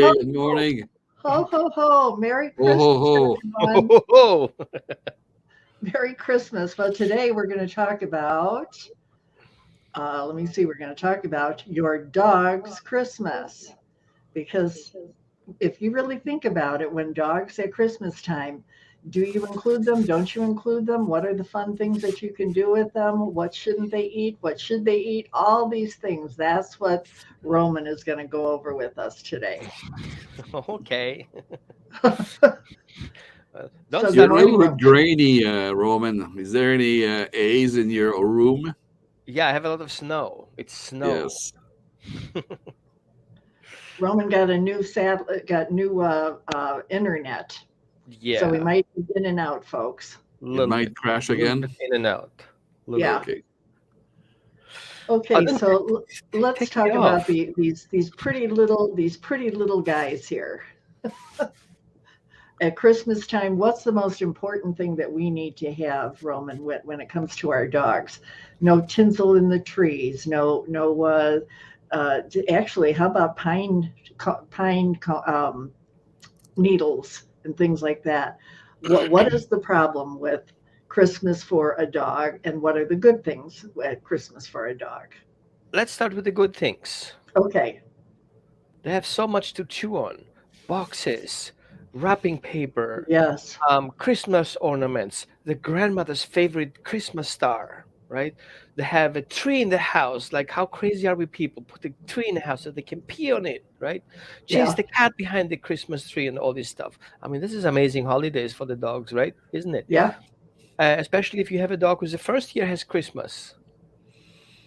ho, Hey, ho, good morning. ho, ho, ho. Merry Ho, ho, Christmas, ho. everyone. Oh, Merry Christmas. Well, today we're going to talk about, let me see, we're going to talk about your dog's Christmas. Because if you really think about it, when dogs at Christmas time, do you include them? Don't you include them? What are the fun things that you can do with them? What shouldn't they eat? What should they eat? All these things. That's what Roman is going to go over with us today. okay. Don't So, good You're start a with little morning, bit Roman. grainy, Roman. Is there any A's in your room? yeah. I have a lot of snow. It's snow. Yes. Roman got a new got new internet, so we Yeah, might be in and out, folks. It little might crash bit again. in and out, little Yeah. bit. Okay. Okay, Then so let's take me talk about off. these pretty little guys here. At Christmas time, what's the most important thing that we need to have, Roman, when it comes to our dogs? No tinsel in the trees. No. Actually, how about pine needles and things like that? What is the problem with Christmas for a dog, and what are the good things at Christmas for a dog? Let's start with the good things. Okay. They have so much to chew on: boxes, wrapping paper, Yes. Christmas ornaments, the grandmother's favorite Christmas star, right? They have a tree in the house. Like, how crazy are we people? Put a tree in the house so they can pee on it, right? Chase Yeah. the cat behind the Christmas tree and all this stuff. I mean, this is amazing holidays for the dogs, right? Isn't it? Yeah. Especially if you have a dog who's the first year has Christmas.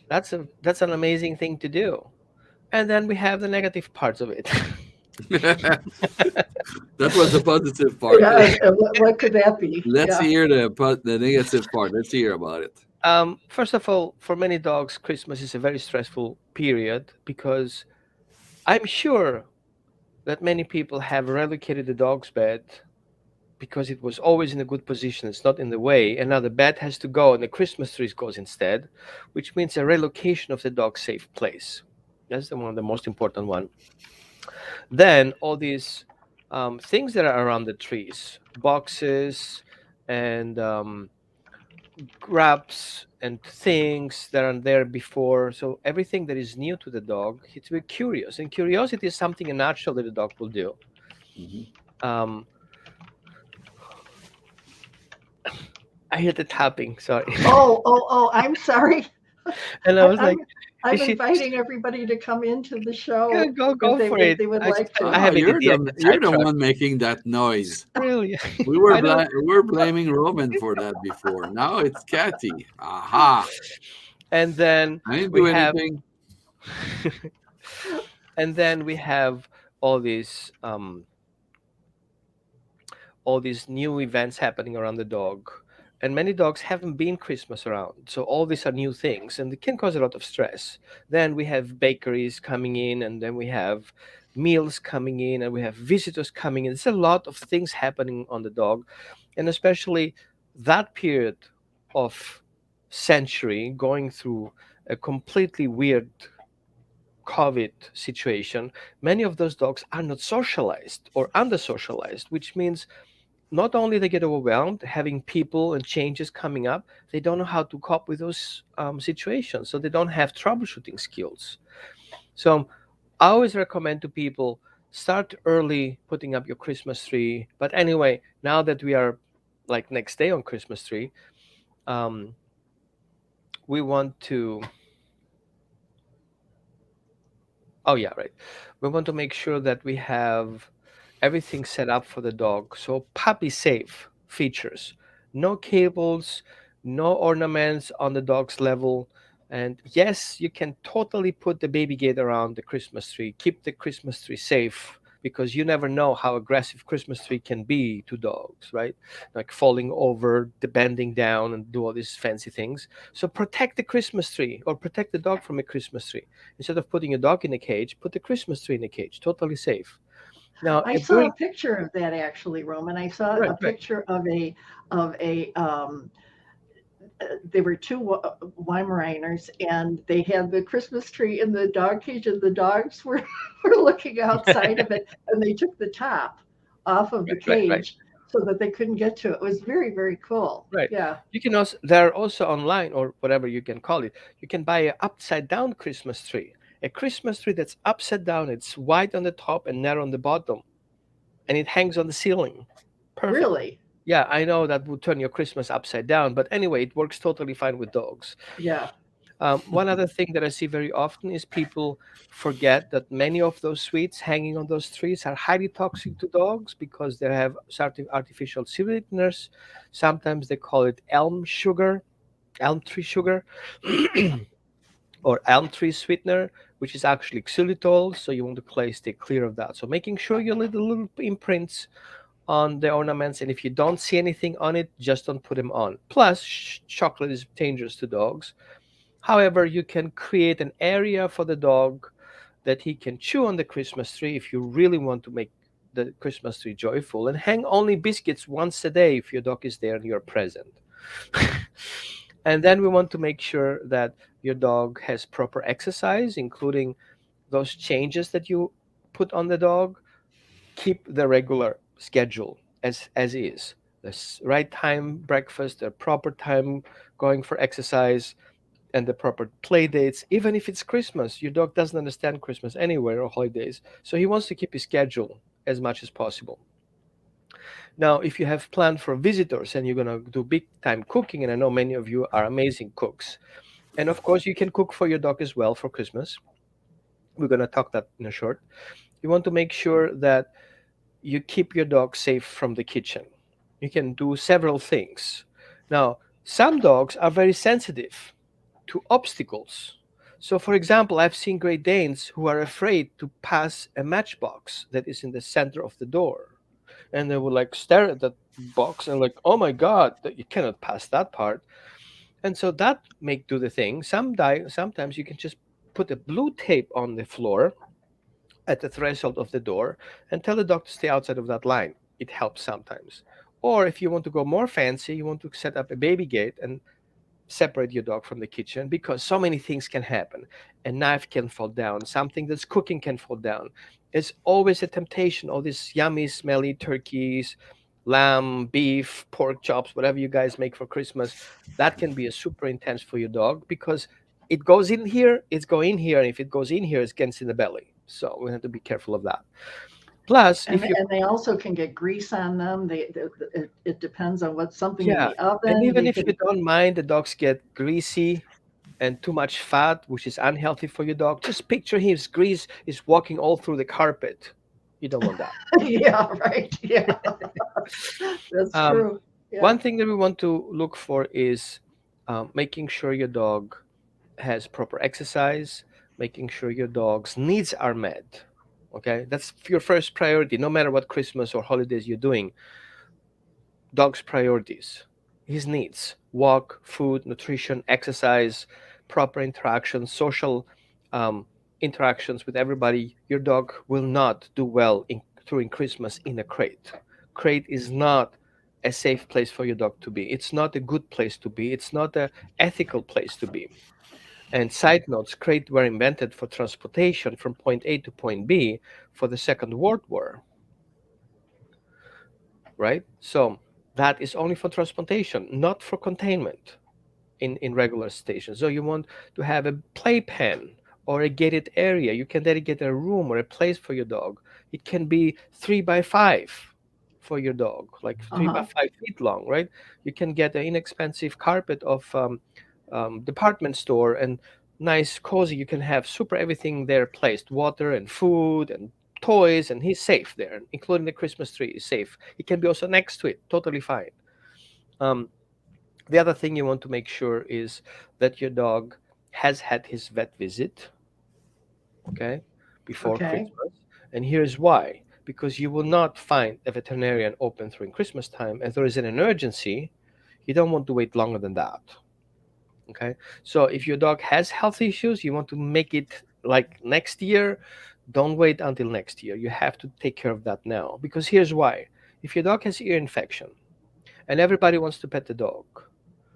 That's an amazing thing to do. And then we have the negative parts of it. That was the positive part. Yeah. What could that be? Let's Yeah. hear the negative part. Let's hear about it. First of all, for many dogs, Christmas is a very stressful period because I'm sure that many people have relocated the dog's bed because it was always in a good position. It's not in the way. And now the bed has to go and the Christmas tree goes instead, which means a relocation of the dog's safe place. That's the one, the most important one. Then all these things that are around the trees, boxes and grabs and things that are there before. So everything that is new to the dog, it's very curious. And curiosity is something natural that the dog will do. Mhm. Um, I hear the tapping, sorry. Oh, I'm sorry. And I I, was I'm like, I'm is she inviting everybody to come into the show go for if it? they would like I to. have ADD, I get You're the sidetracked. one making that noise. Really? We I don't. were blaming Roman for that before. Now it's Cathy. Aha! And then I didn't we do have, anything. and then we have all these new events happening around the dog. And many dogs haven't been Christmas around. So all these are new things and it can cause a lot of stress. Then we have bakeries coming in, and then we have meals coming in, and we have visitors coming in. There's a lot of things happening on the dog. And especially that period of century going through a completely weird COVID situation, many of those dogs are not socialized or under socialized, which means not only they get overwhelmed having people and changes coming up, they don't know how to cope with those situations, so they don't have troubleshooting skills. So I always recommend to people, start early putting up your Christmas tree. But anyway, now that we are like next day on Christmas tree, um, we want to, oh yeah, right, we want to make sure that we have everything set up for the dog. So puppy safe features: no cables, no ornaments on the dog's level. And yes, you can totally put the baby gate around the Christmas tree. Keep the Christmas tree safe, because you never know how aggressive Christmas tree can be to dogs, right? Like falling over, the bending down, and do all these fancy things. So protect the Christmas tree, or protect the dog from a Christmas tree. Instead of putting a dog in a cage, put the Christmas tree in a cage, totally safe. Now, I saw a during picture of that actually, Roman. I saw right, a right. picture of a they were two Weimaraners, and they had the Christmas tree in the dog cage, and the dogs were, were looking outside of it, and they took the top off of the Right, right, cage so that they couldn't get to it. It was very, very cool. right. Yeah, You can also there are also online or whatever you can call it. You can buy an upside down Christmas tree. A Christmas tree that's upside down. It's white on the top and narrow on the bottom, and it hangs on the ceiling. Perfect. really. Yeah, I know that would turn your Christmas upside down, but anyway, it works totally fine with dogs. Yeah. One other thing that I see very often is people forget that many of those sweets hanging on those trees are highly toxic to dogs because they have certain artificial sweeteners. Sometimes they call it elm sugar, elm tree sugar, or elm tree sweetener, which is actually xylitol. So you want to stay clear of that. So making sure you leave the little imprints on the ornaments, and if you don't see anything on it, just don't put them on. Plus, chocolate is dangerous to dogs. However, you can create an area for the dog that he can chew on the Christmas tree if you really want to make the Christmas tree joyful, and hang only biscuits once a day if your dog is there and you're present. And then we want to make sure that your dog has proper exercise, including those changes that you put on the dog. Keep the regular schedule as is. Right time breakfast, the proper time going for exercise, and the proper play dates. Even if it's Christmas, your dog doesn't understand Christmas anywhere or holidays, so he wants to keep his schedule as much as possible. Now, if you have planned for visitors and you're going to do big time cooking, and I know many of you are amazing cooks, and of course you can cook for your dog as well for Christmas. We're going to talk that in a short. You want to make sure that you keep your dog safe from the kitchen. You can do several things. Now, some dogs are very sensitive to obstacles. So, for example, I've seen Great Danes who are afraid to pass a matchbox that is in the center of the door. And they will like stare at that box and like, oh my God, that you cannot pass that part. And so that make do the thing. Sometimes you can just put a blue tape on the floor at the threshold of the door and tell the dog to stay outside of that line. It helps sometimes. Or if you want to go more fancy, you want to set up a baby gate and separate your dog from the kitchen, because so many things can happen. A knife can fall down, something that's cooking can fall down. It's always a temptation. All these yummy, smelly turkeys, lamb, beef, pork chops, whatever you guys make for Christmas, that can be a super intense for your dog because it goes in here, it's going in here, and if it goes in here, it gets in the belly. So we have to be careful of that. Plus, And, if you and they also can get grease on them. It depends on what's something in yeah, the and oven. even They if you can, don't mind the dogs get greasy and too much fat, which is unhealthy for your dog, just picture his grease is walking all through the carpet. You don't want that. yeah, right. Yeah, that's Um, true. Yeah. One thing that we want to look for is making sure your dog has proper exercise, making sure your dog's needs are met. Okay, that's your first priority. No matter what Christmas or holidays you're doing, dog's priorities, his needs: walk, food, nutrition, exercise, proper interactions, social um, interactions with everybody. Your dog will not do well during Christmas in a crate. Crate is not a safe place for your dog to be. It's not a good place to be. It's not a ethical place to be. And side notes, crate were invented for transportation from point A to point B for the Second World War, right? So that is only for transportation, not for containment in regular stations. So you want to have a playpen or a gated area. You can dedicate a room or a place for your dog. It can be 3 by 5 for your dog, like three by Uh-huh. 5 feet long, right? You can get an inexpensive carpet of department store and nice, cozy. You can have super everything there placed, water and food and toys, and he's safe there, including the Christmas tree is safe. It can be also next to it, totally fine. Um, the other thing you want to make sure is that your dog has had his vet visit, okay, before Okay. Christmas. And here's why: because you will not find a veterinarian open during Christmas time. If there is an emergency, you don't want to wait longer than that. Okay. So if your dog has health issues, you want to make it like next year. Don't wait until next year. You have to take care of that now. Because here's why: if your dog has ear infection and everybody wants to pet the dog,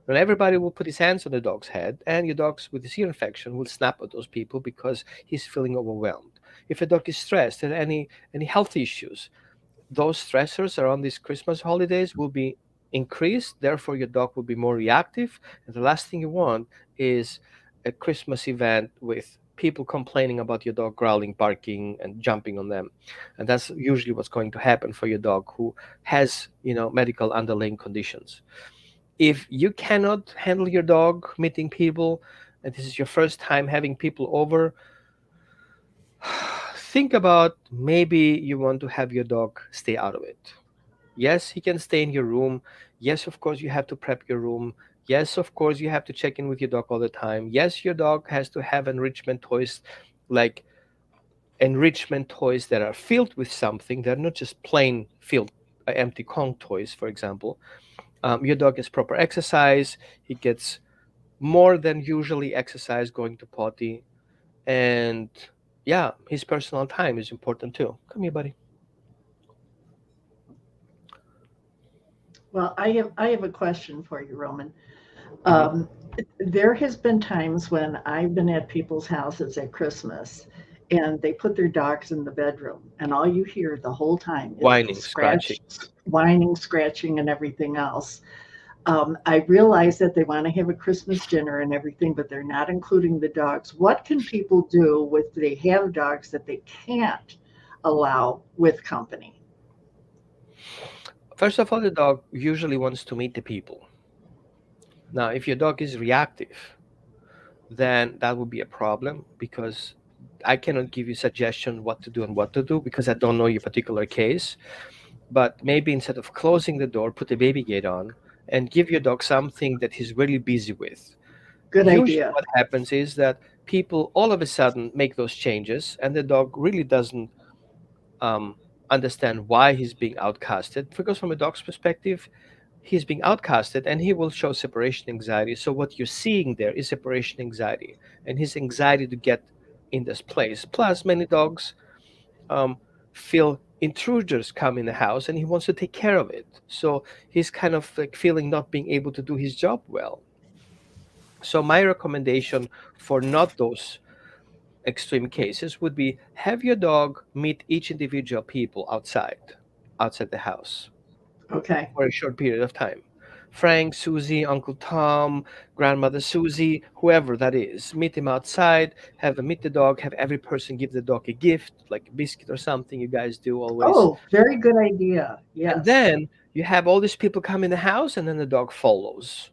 And everybody will put his hands on the dog's head, and your dog with his ear infection will snap at those people because he's feeling overwhelmed. If a dog is stressed and any health issues, those stressors around these Christmas holidays will be increased. Therefore, your dog will be more reactive. And the last thing you want is a Christmas event with people complaining about your dog growling, barking, and jumping on them. And that's usually what's going to happen for your dog who has, medical underlying conditions. If you cannot handle your dog meeting people, and this is your first time having people over, think about maybe you want to have your dog stay out of it. Yes, he can stay in your room. Yes, of course, you have to prep your room. Yes, of course, you have to check in with your dog all the time. Yes, your dog has to have enrichment toys, like enrichment toys that are filled with something. They're not just plain filled, empty Kong toys, for example. Your dog gets proper exercise. He gets more than usually exercise going to potty. And yeah, his personal time is important too. Come here, buddy. Well, I have a question for you, Roman. Hmm. Um, there has been times when I've been at people's houses at Christmas and they put their dogs in the bedroom, and all you hear the whole time is the Whining, scratching. scratch, whining, scratching, and everything else. I realize that they want to have a Christmas dinner and everything, but they're not including the dogs. What can people do if they have dogs that they can't allow with company? First of all, the dog usually wants to meet the people. Now, if your dog is reactive, then that would be a problem because I cannot give you suggestion what to do and what to do because I don't know your particular case. But maybe instead of closing the door, put a baby gate on and give your dog something that he's really busy with. Good Usually, idea. what happens is that people all of a sudden make those changes, and the dog really doesn't um, understand why he's being outcasted. Because from a dog's perspective, he's being outcasted and he will show separation anxiety. So what you're seeing there is separation anxiety and his anxiety to get in this place. Plus, many dogs um, feel intruders come in the house and he wants to take care of it. So he's kind of like feeling not being able to do his job well. So my recommendation for not those extreme cases would be have your dog meet each individual people outside the house Okay. for a short period of time. Frank, Susie, Uncle Tom, Grandmother Susie, whoever that is, meet him outside, have them meet the dog, have every person give the dog a gift, like a biscuit or something you guys do always. Oh, very good idea. And Yes. then you have all these people come in the house and then the dog follows.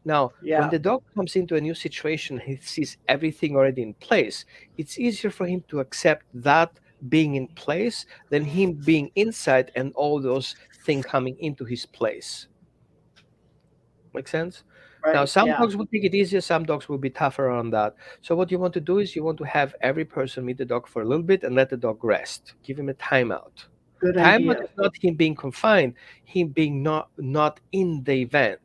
Now, when Yeah. the dog comes into a new situation, he sees everything already in place. It's easier for him to accept that being in place than him being inside and all those things coming into his place. Make sense? Now, Right. some Yeah. dogs will take it easier, some dogs will be tougher on that. So, what you want to do is you want to have every person meet the dog for a little bit and let the dog rest. Give him a timeout. Good Timeout idea. is not him being confined, him being not in the event.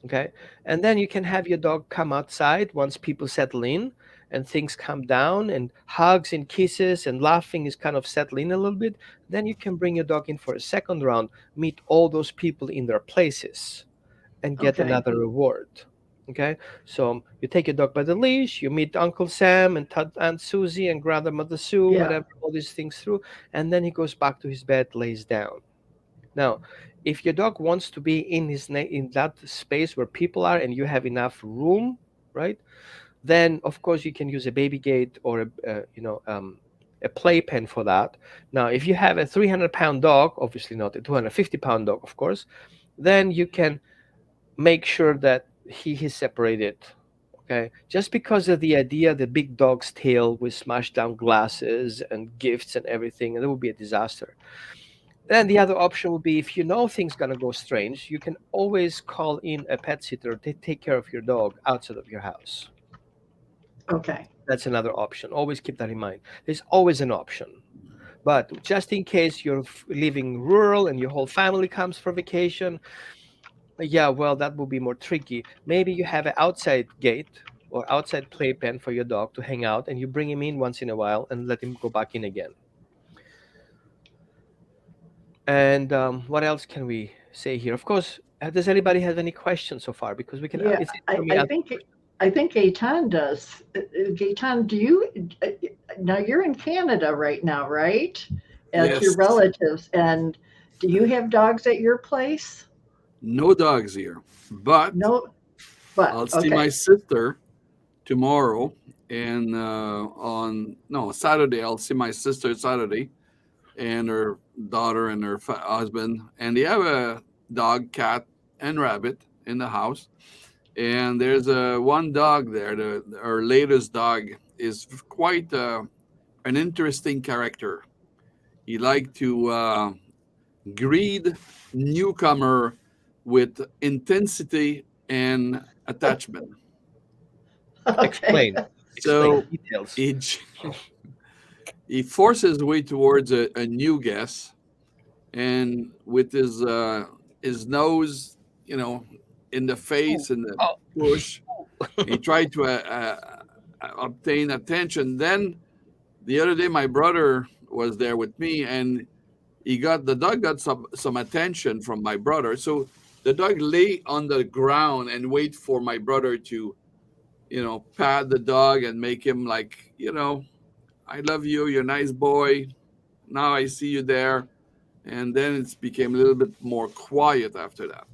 Okay, and then you can have your dog come outside once people settle in and things calm down and hugs and kisses and laughing is kind of settling a little bit. Then you can bring your dog in for a second round, meet all those people in their places and get Okay. another reward. Okay, so you take your dog by the leash, you meet Uncle Sam and Aunt Susie and Grandmother Sue, Yeah. whatever, all these things through, and then he goes back to his bed, lays down. Now, if your dog wants to be in that space where people are and you have enough room, right? Then of course you can use a baby gate or a playpen for that. Now, if you have a 300-pound dog, obviously not a 250-pound dog, of course, then you can make sure that he is separated. Okay, just because of the idea the big dog's tail with smashed down glasses and gifts and everything, and it would be a disaster. Then the other option would be if you know things gonna go strange, you can always call in a pet sitter to take care of your dog outside of your house. Okay. That's another option. Always keep that in mind. There's always an option. But just in case you're living rural and your whole family comes for vacation, yeah, well, that will be more tricky. Maybe you have an outside gate or outside playpen for your dog to hang out, and you bring him in once in a while and let him go back in again. And what else can we say here? Of course, Does anybody have any questions so far? Because we can. Yeah, It's easy I, for me. I think I think Gaetan does. Gaetan, do you uh, now you're in Canada right now, right? At your Yes, relatives, and do you have dogs at your place? no dogs here, but No, but I'll see my okay. sister tomorrow, and on no Saturday I'll see my sister Saturday, and her daughter and her husband, and they have a dog, cat, and rabbit in the house. And there's a one dog there. Our latest dog is quite an interesting character. He like to greet newcomer with intensity and attachment. Okay. Explain. Explain So details. he he forces his way towards a new guest, and with his nose, you know, in the Oh, face and the oh, push, he tried to obtain attention. Then the other day, my brother was there with me, and the dog got some attention from my brother. So the dog lay on the ground and wait for my brother to, pat the dog and make him like, I love you, you're a nice boy. Now I see you there. And then it's became a little bit more quiet after that.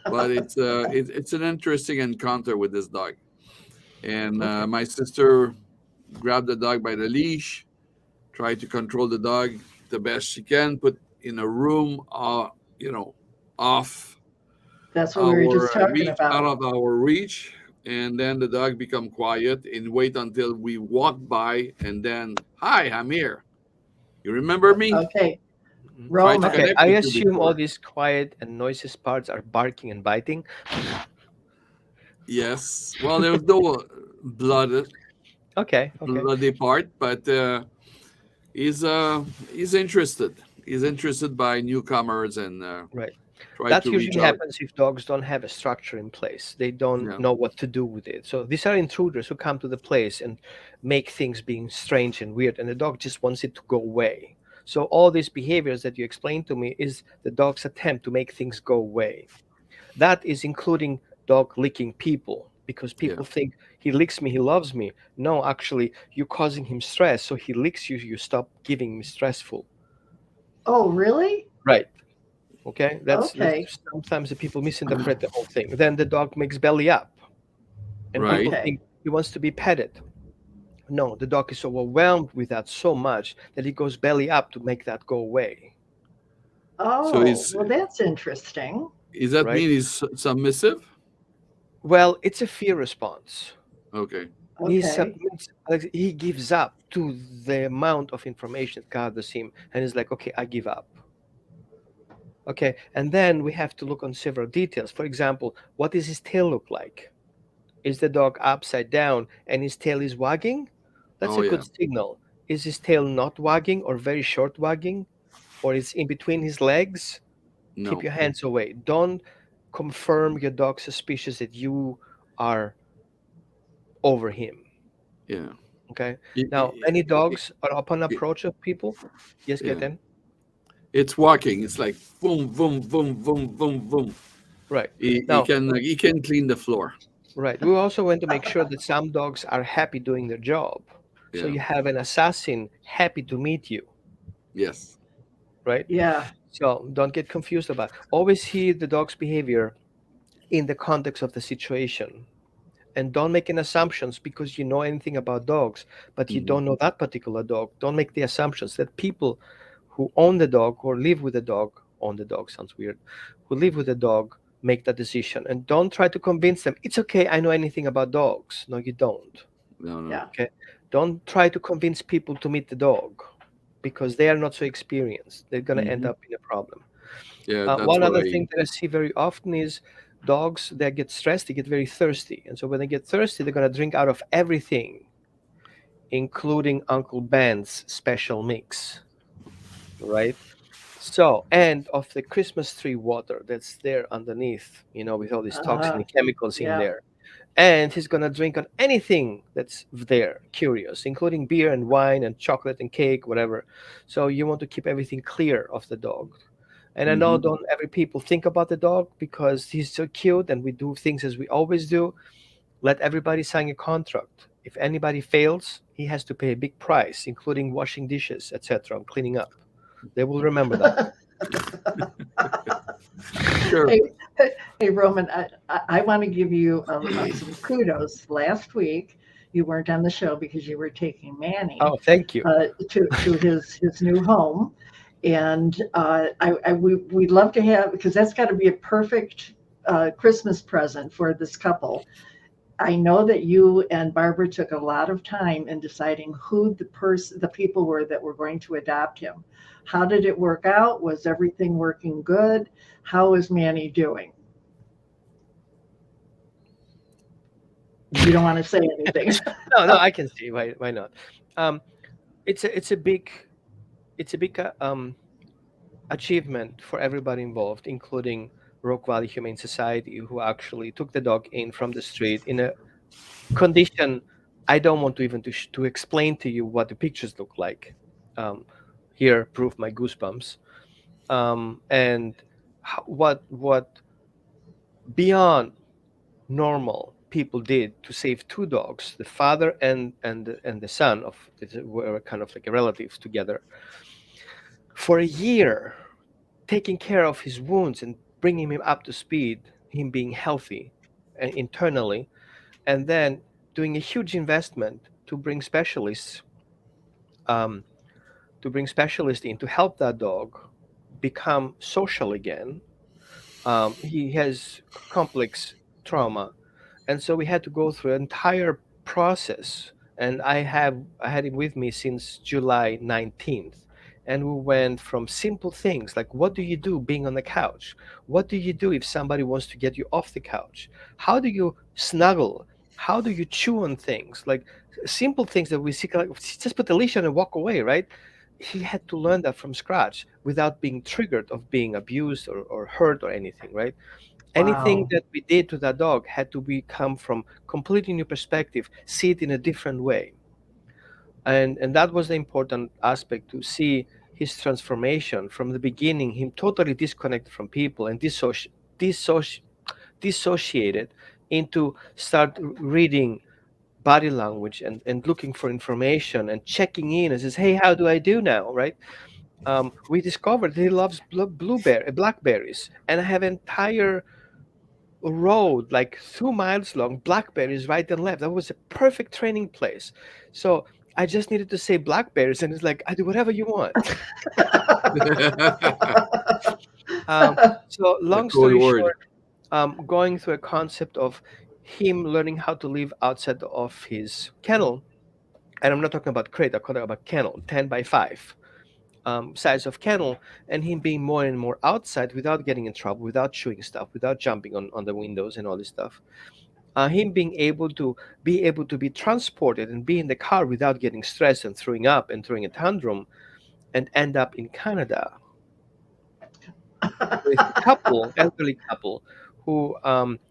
But it's an interesting encounter with this dog. And okay. my sister grabbed the dog by the leash, tried to control the dog the best she can, put in a room, off That's what we were our just talking reach, out about. of our reach. And then the dog become quiet and wait until we walk by, and then, hi, I'm here. You remember me? Okay, Mhm. Try to Roman. Okay. connect I with you assume all before. these quiet and noises parts are barking and biting. Yes. Well, there was no blood Okay. Okay. bloody part, but he's uh he's interested. He's interested by newcomers and Right. try That to reach usually out. happens if dogs don't have a structure in place. They don't Yeah. know what to do with it. So these are intruders who come to the place and make things being strange and weird, and the dog just wants it to go away. So all these behaviors that you explained to me is the dog's attempt to make things go away. That is including dog licking people because Yeah. people think he licks me, he loves me. No, actually, you're causing him stress. So he licks you, you stop giving him stressful. Oh, really? Right. Okay. That's Okay. sometimes the people misinterpret the whole thing. Then the dog makes belly up, and Right. people Okay. think he wants to be petted. No, the dog is overwhelmed with that so much that he goes belly up to make that go away. So Oh, well, that's interesting. is that Right. mean he's submissive? Well, it's a fear response. Okay. He Okay. submits, like he gives up to the amount of information that gathers him, and he's like, okay, I give up. Okay, and then we have to look on several details. For example, what does his tail look like? Is the dog upside down and his tail is wagging? That's Oh a yeah. good signal. Is his tail not wagging or very short wagging? Or it's in between his legs? Keep No. your hands away. Don't confirm your dog's suspicious that you are over him. Yeah. Okay. It- Now, it- many it- dogs are upon it- approach of people. Yes, yeah. Gaten. It's walking. It's like boom, boom, boom, boom, boom, boom. Right. He Now, can clean the floor. right. We also want to make sure that some dogs are happy doing their job. So Yeah. you have an assassin happy to meet you, Yes. right? Yeah. So don't get confused about it. Always see the dog's behavior in the context of the situation. And don't make any assumptions because you know anything about dogs, but you Hmm. don't know that particular dog. Don't make the assumptions that people who own the dog or live with the dog, own the dog sounds weird, who live with the dog make that decision. And don't try to convince them, it's okay, I know anything about dogs. No, you don't. No, no. Yeah. Okay. Don't try to convince people to meet the dog because they are not so experienced. They're going to end Hmm. up in a problem. Yeah, that's One what other I. thing that I see very often is dogs that get stressed, they get very thirsty. And so when they get thirsty, they're going to drink out of everything, including Uncle Ben's special mix, right? So, and of the Christmas tree water that's there underneath, with all these Uh-huh. toxic chemicals in Yeah. there. And he's going to drink on anything that's there, curious, including beer and wine and chocolate and cake, whatever. So you want to keep everything clear of the dog. And I know Hmm. don't every people think about the dog because he's so cute and we do things as we always do. Let everybody sign a contract. If anybody fails, he has to pay a big price, including washing dishes, etc., and cleaning up. They will remember that. Sure. Hey, hey, Roman, I want to give you some kudos. Last week, you weren't on the show because you were taking Manny Oh, thank you. to his new home, and we'd love to have, because that's got to be a perfect Christmas present for this couple. I know that you and Barbara took a lot of time in deciding who the people were that were going to adopt him. How did it work out? Was everything working good? How is Manny doing? You don't want to say anything. No, no, I can see why not. Um, it's a big it's a big achievement for everybody involved, including Rock Valley Humane Society, who actually took the dog in from the street in a condition I don't want to even to explain to you what the pictures look like. Um, Here, proof my goosebumps. And what beyond normal people did to save two dogs, the father and the son of were kind of like relatives together for a year, taking care of his wounds and bringing him up to speed, him being healthy internally, and then doing a huge investment to bring specialists um, in to help that dog become social again. He has complex trauma, and so we had to go through an entire process. And I had him with me since July 19th, and we went from simple things like what do you do being on the couch, what do you do if somebody wants to get you off the couch, how do you snuggle, how do you chew on things, like simple things that we see, like just put the leash on and walk away, right? He had to learn that from scratch without being triggered of being abused or hurt or anything, right? Anything Wow. that we did to that dog had to come from completely new perspective, see it in a different way. And that was the important aspect, to see his transformation from the beginning, him totally disconnected from people and dissoci- dissociated, into start reading body language and looking for information and checking in and says, hey, how do I do now, right? We discovered he loves blackberries, and I have entire road like 2 miles long, blackberries right and left. That was a perfect training place. So I just needed to say blackberries, and it's like I do whatever you want. um, so The long code story word. short, going through a concept of him learning how to live outside of his kennel, and I'm not talking about crate, I'm talking about kennel, 10 by 5 size of kennel, and him being more and more outside without getting in trouble, without chewing stuff, without jumping on the windows and all this stuff. Him being able to be transported and be in the car without getting stressed and throwing up and throwing a tantrum, and end up in Canada with a couple, elderly couple, who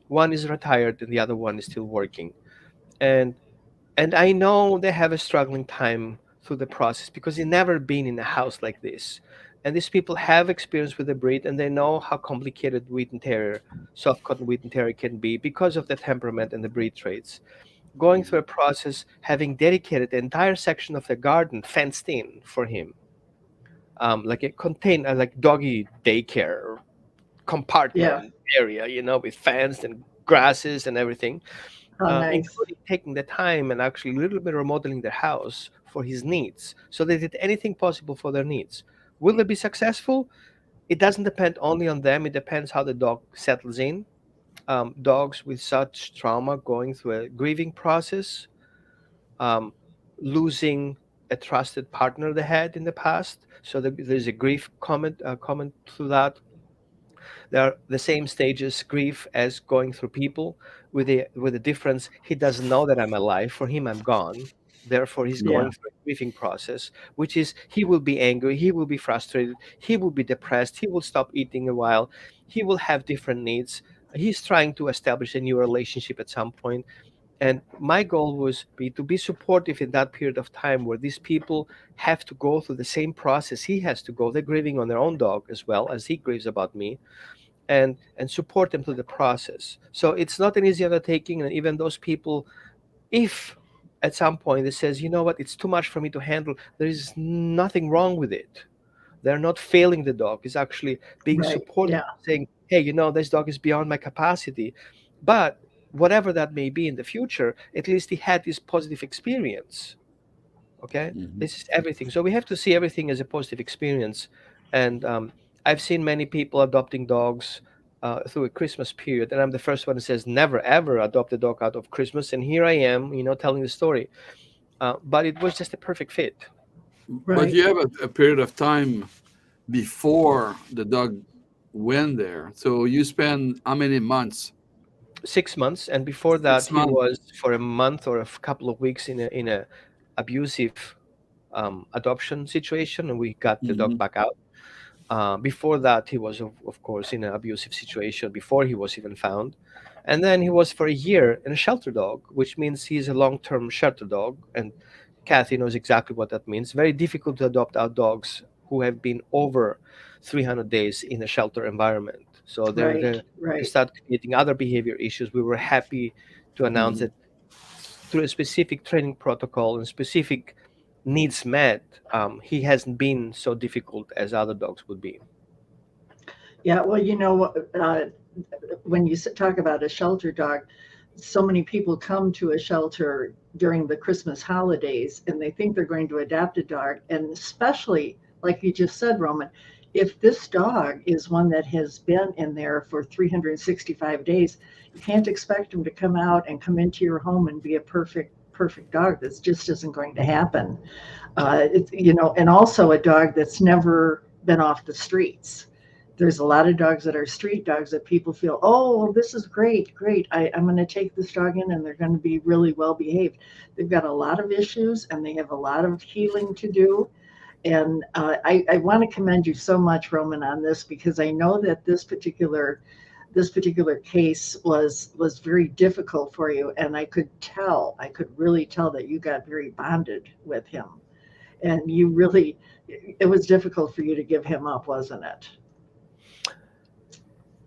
one is retired and the other one is still working. And I know they have a struggling time through the process because they've never been in a house like this. And these people have experience with the breed, and they know how complicated Wheaten Terrier, soft cotton Wheaten Terrier can be because of the temperament and the breed traits. Going through a process, having dedicated the entire section of the garden fenced in for him, like a contain like doggy daycare Yeah. compartment area, with fence and grasses and everything, Oh, nice. including taking the time and actually a little bit remodeling their house for his needs. So they did anything possible for their needs. Will they be successful? It doesn't depend only on them. It depends how the dog settles in. Dogs with such trauma going through a grieving process, um, losing a trusted partner they had in the past. So there's a grief comment to that. There are the same stages grief as going through people, with the difference he doesn't know that I'm alive. For him, I'm gone. Therefore, he's Yeah. going through a grieving process, which is he will be angry, he will be frustrated, he will be depressed, he will stop eating a while, he will have different needs. He's trying to establish a new relationship at some point, And my goal was to be supportive in that period of time where these people have to go through the same process he has to go. They're grieving on their own dog as well as he grieves about me, and support them through the process. So it's not an easy undertaking, and even those people, if at some point they says, you know what, it's too much for me to handle, there is nothing wrong with it. They're not failing the dog. It's actually being Right. supportive, Yeah. saying, hey, this dog is beyond my capacity. But whatever that may be in the future, at least he had this positive experience. Okay? Mhm. This is everything. So we have to see everything as a positive experience. And I've seen many people adopting dogs through a Christmas period. And I'm the first one that says, never, ever adopt a dog out of Christmas. And here I am, telling the story. But it was just a perfect fit. But Right. you have a period of time before the dog went there. So you spend how many months? 6 months, and before that, 6 he months. was for a month or couple of weeks in a abusive adoption situation, and we got the dog Hmm. back out. Before that, he was of course in an abusive situation before he was even found, and then he was for a year in a shelter dog, which means he's a long-term shelter dog. And Kathy knows exactly what that means. Very difficult to adopt out dogs who have been over 300 days in a shelter environment. So Right. they Right. start creating other behavior issues. We were happy to announce Hmm. that through a specific training protocol and specific needs met, he hasn't been so difficult as other dogs would be. Yeah. Well, when you talk about a shelter dog, so many people come to a shelter during the Christmas holidays and they think they're going to adopt a dog. And especially, like you just said, Roman, if this dog is one that has been in there for 365 days, you can't expect him to come out and come into your home and be a perfect dog. This just isn't going to happen. And also a dog that's never been off the streets. There's a lot of dogs that are street dogs that people feel, oh, well, this is great, great. I'm going to take this dog in and they're going to be really well behaved. They've got a lot of issues and they have a lot of healing to do. And I want to commend you so much, Roman, on this because I know that this particular case was very difficult for you, and I could really tell that you got very bonded with him, and it was difficult for you to give him up, wasn't it?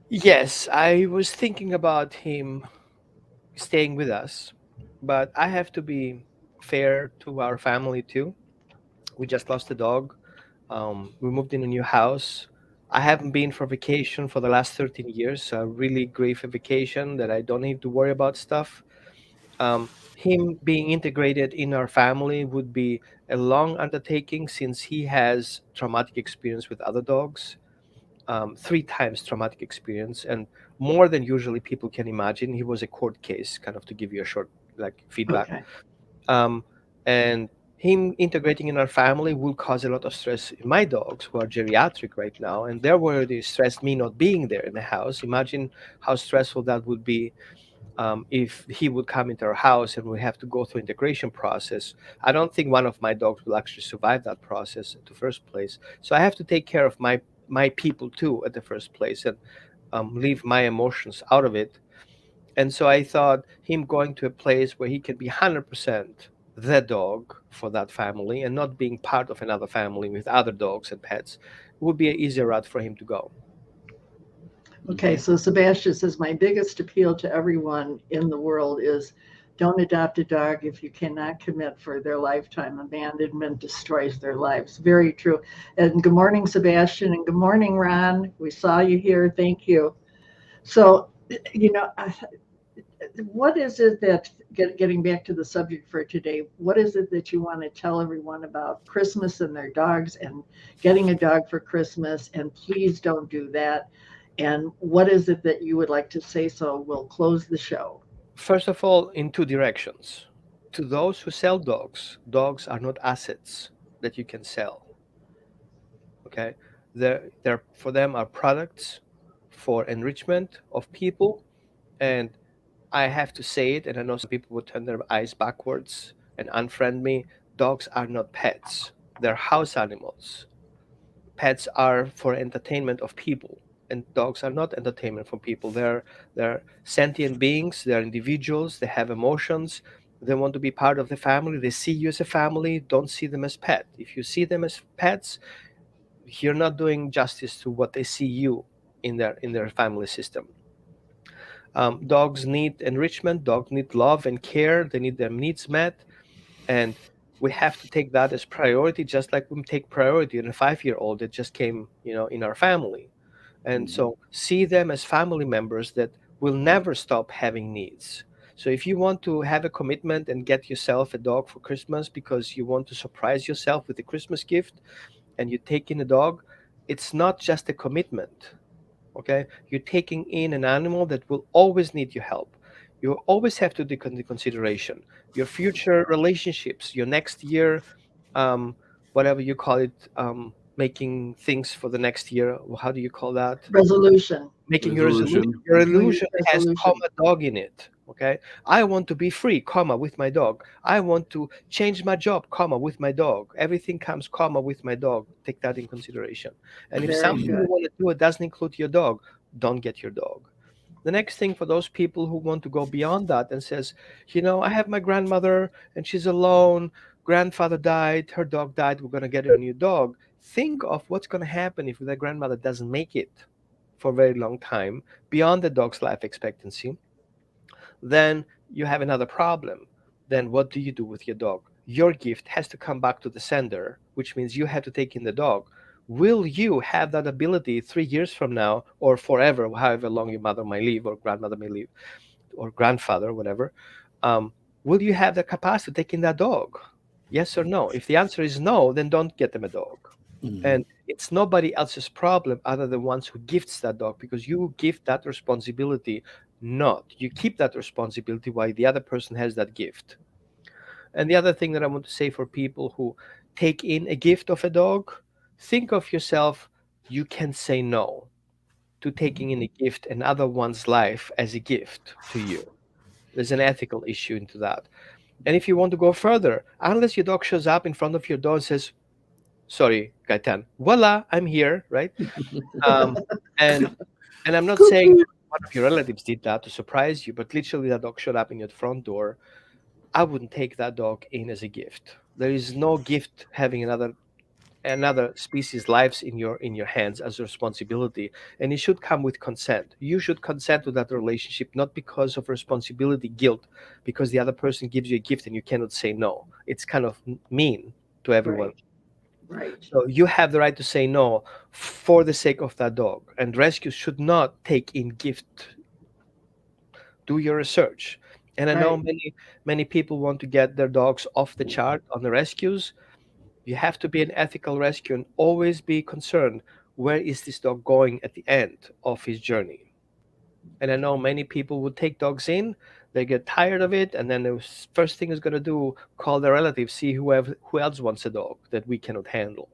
Yes, I was thinking about him staying with us, but I have to be fair to our family too. We just lost a dog. We moved in a new house. I haven't been for vacation for the last 13 years. A really great vacation that I don't need to worry about stuff. Him being integrated in our family would be a long undertaking since he has traumatic experience with other dogs, 3 times traumatic experience, and more than usually people can imagine. He was a court case, kind of to give you a short like feedback. Okay. um, and him integrating in our family will cause a lot of stress in my dogs who are geriatric right now, and they're already stressed me not being there in the house. Imagine how stressful that would be if he would come into our house and we have to go through integration process. I don't think one of my dogs will actually survive that process at the first place. So I have to take care of my people too at the first place, and leave my emotions out of it. And so I thought him going to a place where he can be 100% the dog for that family and not being part of another family with other dogs and pets would be an easier route for him to go. Okay, Hmm. so Sebastian says my biggest appeal to everyone in the world is don't adopt a dog if you cannot commit for their lifetime. Abandonment destroys their lives. Very true. And good morning, Sebastian, and good morning, Ron. We saw you here. Thank you. So, you know, what is it that, getting back to the subject for today, what is it that you want to tell everyone about Christmas and their dogs and getting a dog for Christmas? And please don't do that. And what is it that you would like to say? So we'll close the show. First of all, in two directions. To those who sell dogs, dogs are not assets that you can sell. Okay, they're for them are products for enrichment of people. And I have to say it, and I know some people would turn their eyes backwards and unfriend me. Dogs are not pets. They're house animals. Pets are for entertainment of people and dogs are not entertainment for people. They're sentient beings. They're individuals. They have emotions. They want to be part of the family. They see you as a family. Don't see them as pet. If you see them as pets, you're not doing justice to what they see you in their family system. Dogs need enrichment. Dogs need love and care. They need their needs met, and we have to take that as priority, just like we take priority in a 5-year old that just came, in our family. And Mhm. so see them as family members that will never stop having needs. So if you want to have a commitment and get yourself a dog for Christmas because you want to surprise yourself with a Christmas gift, and you take in a dog, it's not just a commitment. Okay, you're taking in an animal that will always need your help. You always have to take into consideration your future relationships, your next year, um, whatever you call it, making things for the next year. How do you call that? Resolution. Making your resolution. Resolution. Your New Year's illusion has resolution. comma dog in it. Okay, I want to be free, comma, with my dog. I want to change my job, comma, with my dog. Everything comes, comma, with my dog. Take that in consideration. And if Very something you good. want to do it doesn't include your dog, don't get your dog. The next thing, for those people who want to go beyond that and says, I have my grandmother and she's alone. Grandfather died, her dog died. We're gonna get her a new dog. Think of what's gonna happen if that grandmother doesn't make it for a very long time beyond the dog's life expectancy. Then you have another problem. Then what do you do with your dog? Your gift has to come back to the sender, which means you have to take in the dog. Will you have that ability 3 years from now or forever, however long your mother may live or grandmother may live or grandfather, whatever? Um, will you have the capacity to take in that dog? Yes or no? If the answer is no, then don't get them a dog. Mhm. And it's nobody else's problem other than ones who gifts that dog, because you gift that responsibility. Not you keep that responsibility while the other person has that gift. And the other thing that I want to say for people who take in a gift of a dog, think of yourself, you can say no to taking in a gift, another one's life as a gift to you. There's an ethical issue into that. And if you want to go further, unless your dog shows up in front of your door and says, sorry, Gaetan, voila, I'm here, right? Um, and and I'm not saying Cookie. one of your relatives did that to surprise you, but literally that dog showed up in your front door. I wouldn't take that dog in as a gift. There is no gift having another species' lives in your hands as a responsibility, and it should come with consent. You should consent to that relationship, not because of responsibility guilt, because the other person gives you a gift and you cannot say no. It's kind of mean to everyone. Right. Right. So you have the right to say no for the sake of that dog. And rescues should not take in gift. Do your research. And I know Right. many people want to get their dogs off the chart on the rescues. You have to be an ethical rescue and always be concerned, where is this dog going at the end of his journey? And I know many people would take dogs in, they get tired of it, and then the first thing is going to do, call their relatives, see who else wants a dog that we cannot handle.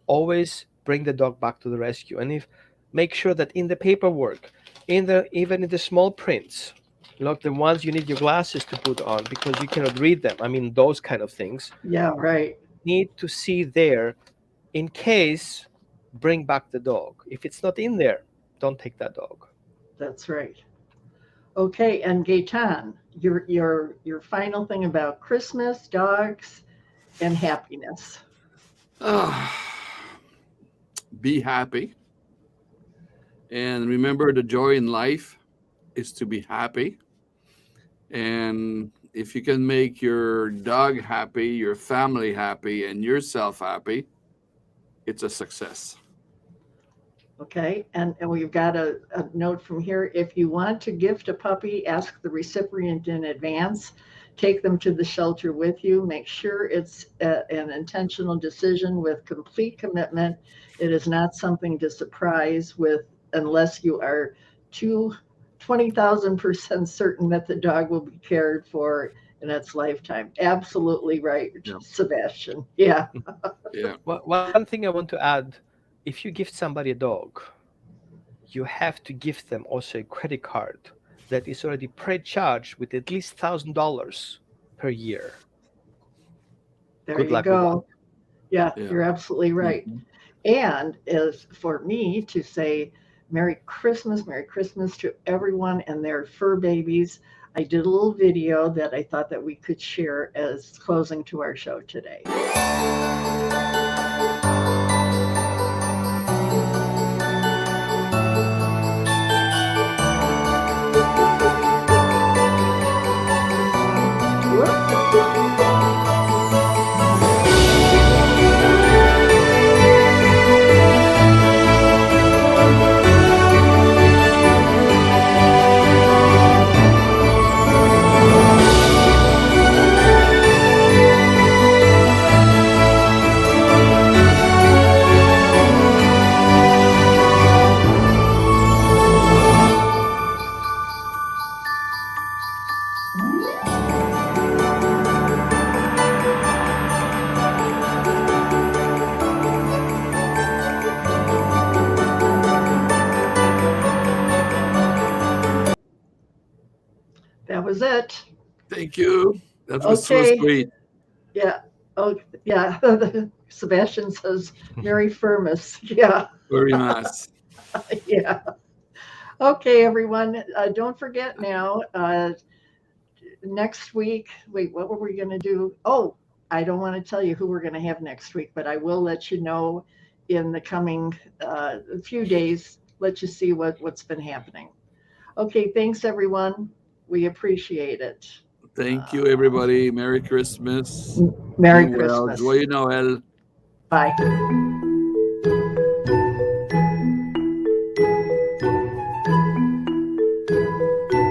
Always bring the dog back to the rescue, and if make sure that in the paperwork, even in the small prints, like the ones you need your glasses to put on because you cannot read them, I mean those kind of things, Yeah. Right. need to see there, in case, bring back the dog. If it's not in there, don't take that dog. That's right. Okay. And Gaetan, your final thing about Christmas, dogs, and happiness. Ah, be happy and remember the joy in life is to be happy. And if you can make your dog happy, your family happy, and yourself happy, it's a success. Okay. And we've got a note from here. If you want to gift a puppy, ask the recipient in advance. Take them to the shelter with you. Make sure it's an intentional decision with complete commitment. It is not something to surprise with unless you are too 20,000% certain that the dog will be cared for in its lifetime. Absolutely right, Yeah. Sebastian. Yeah, Yeah. One thing I want to add, if you gift somebody a dog, you have to gift them also a credit card that is already pre-charged with at least $1,000 per year. there Good you luck with that. go. Yeah, Yeah. you're absolutely right. Mhm. And as for me to say, Merry Christmas to everyone and their fur babies. I did a little video that I thought that we could share as closing to our show today. That was it. Thank you. That was so Okay. sweet. Yeah. Oh, yeah. Sebastian says, Merry Firmus. Yeah. Very nice. Yeah. Okay, everyone. Don't forget now, next week, wait, what were we going to do? Oh, I don't want to tell you who we're going to have next week, but I will let you know in the coming few days, let you see what's been happening. Okay, thanks, everyone. We appreciate it. Thank you, everybody. Merry Christmas. Merry Be well. Christmas. Joyeux Noël. Bye.